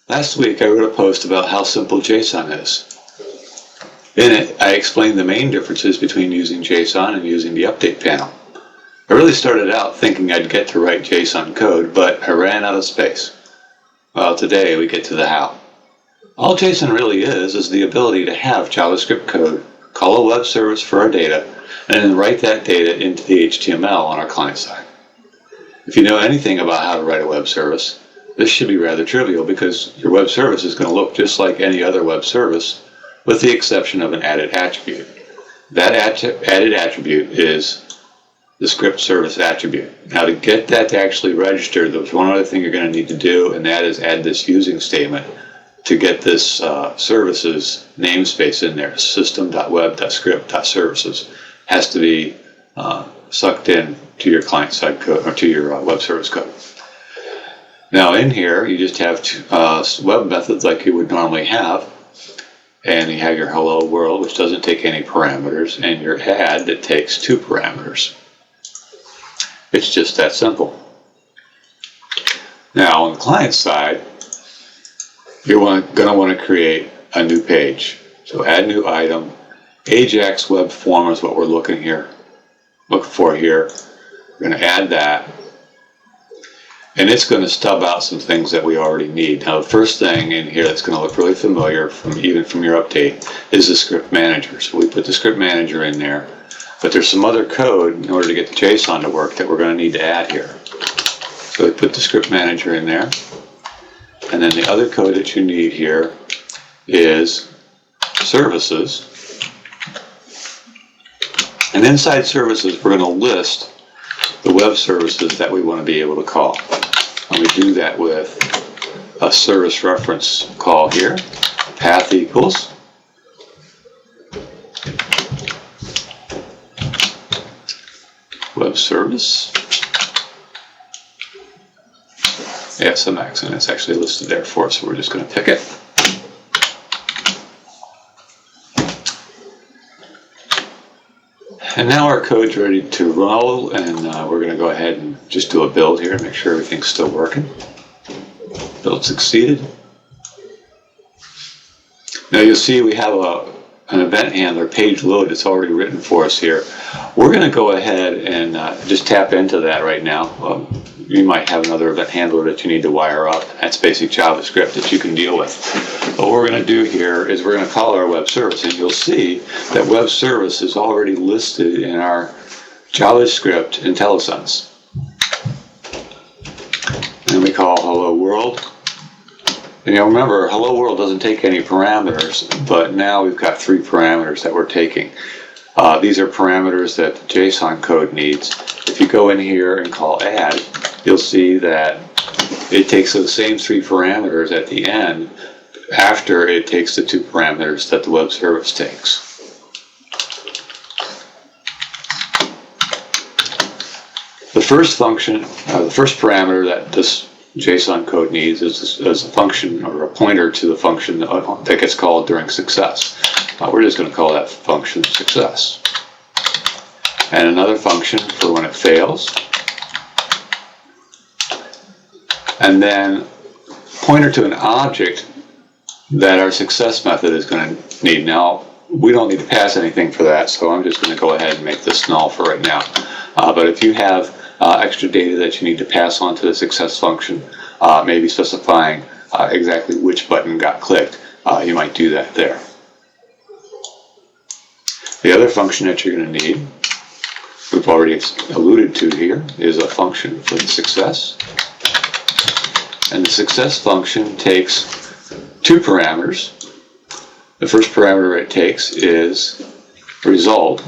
Last week I wrote a post about how simple JSON is. In it, I explained the main differences between using JSON and using the update panel. I really started out thinking I'd get to write JSON code, but I ran out of space. Well, today we get to the how. All JSON really is the ability to have JavaScript code, call a web service for our data, and then write that data into the HTML on our client side. If you know anything about how to write a web service, this should be rather trivial because your web service is going to look just like any other web service with the exception of an added attribute. That added attribute is the script service attribute. Now to get that to actually register, there's one other thing you're going to need to do, and that is add this using statement to get this services namespace in there. System.web.script.services has to be sucked in to your client-side code or to your web service code. Now in here, you just have web methods like you would normally have, and you have your hello world, which doesn't take any parameters, and your add that takes 2 parameters. It's just that simple. Now on the client side, you're going to want to create a new page. So add new item. Ajax web form is what we're looking for here. We're going to add that. And it's going to stub out some things that we already need. Now the first thing in here that's going to look really familiar even from your update is the script manager. So we put the script manager in there, but there's some other code in order to get the JSON to work that we're going to need to add here. So we put the script manager in there, and then the other code that you need here is services. And inside services, we're going to list the web services that we want to be able to call. And we do that with a service reference call here. Path equals web service ASMX, and it's actually listed there for us, so we're just going to pick it. And now our code's ready to roll, and we're going to go ahead and just do a build here and make sure everything's still working. Build succeeded. Now you'll see we have an event handler page load that's already written for us here. We're going to go ahead and just tap into that right now. You might have another event handler that you need to wire up. That's basic JavaScript that you can deal with. What we're going to do here is we're going to call our web service, and you'll see that web service is already listed in our JavaScript IntelliSense. And we call hello world. And you'll remember, hello world doesn't take any parameters, but now we've got 3 parameters that we're taking. These are parameters that the JSON code needs. If you go in here and call add, you'll see that it takes those same 3 parameters at the end after it takes the 2 parameters that the web service takes. The first function, the first parameter that this JSON code needs is a function or a pointer to the function that gets called during success. We're just going to call that function success. And another function for when it fails. And then pointer to an object that our success method is going to need. Now, we don't need to pass anything for that, so I'm just going to go ahead and make this null for right now. But if you have extra data that you need to pass on to the success function, maybe specifying exactly which button got clicked, you might do that there. The other function that you're going to need, we've already alluded to here, is a function for the success. And the success function takes 2 parameters. The first parameter it takes is result,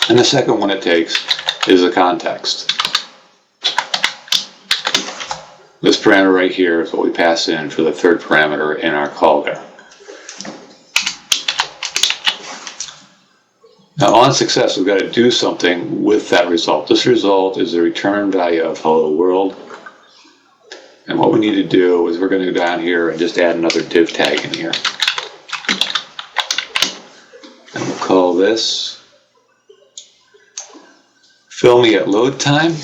and the second one it takes is a context. This parameter right here is what we pass in for the 3rd parameter in our call there. Now on success, we've got to do something with that result. This result is the return value of hello world. And what we need to do is we're going to go down here and just add another div tag in here. And we'll call this fill me at load time.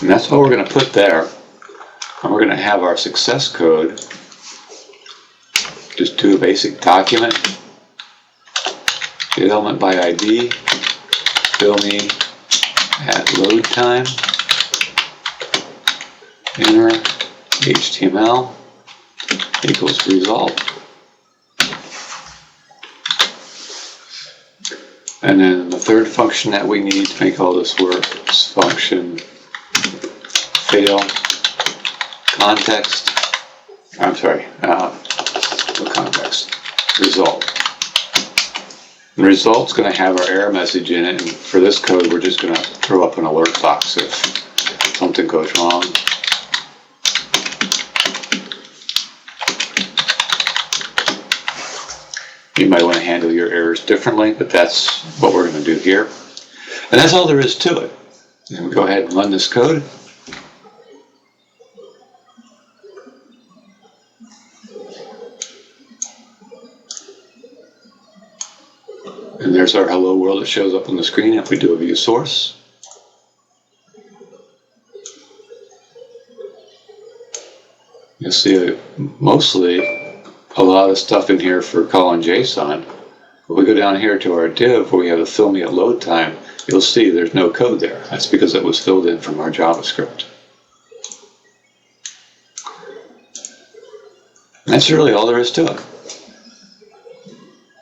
And that's what we're going to put there. And we're going to have our success code. Just do a basic document. Get element by ID. Fill me at load time. Enter HTML equals result. And then the third function that we need to make all this work is function fail context. I'm sorry, what context? Result. The result's going to have our error message in it, and for this code we're just going to throw up an alert box if something goes wrong. You might want to handle your errors differently, but that's what we're going to do here. And that's all there is to it. And we go ahead and run this code. And there's our hello world that shows up on the screen if we do a view source. You'll see mostly a lot of stuff in here for calling JSON. If we go down here to our div where we have a fill me at load time, you'll see there's no code there. That's because it was filled in from our JavaScript. And that's really all there is to it.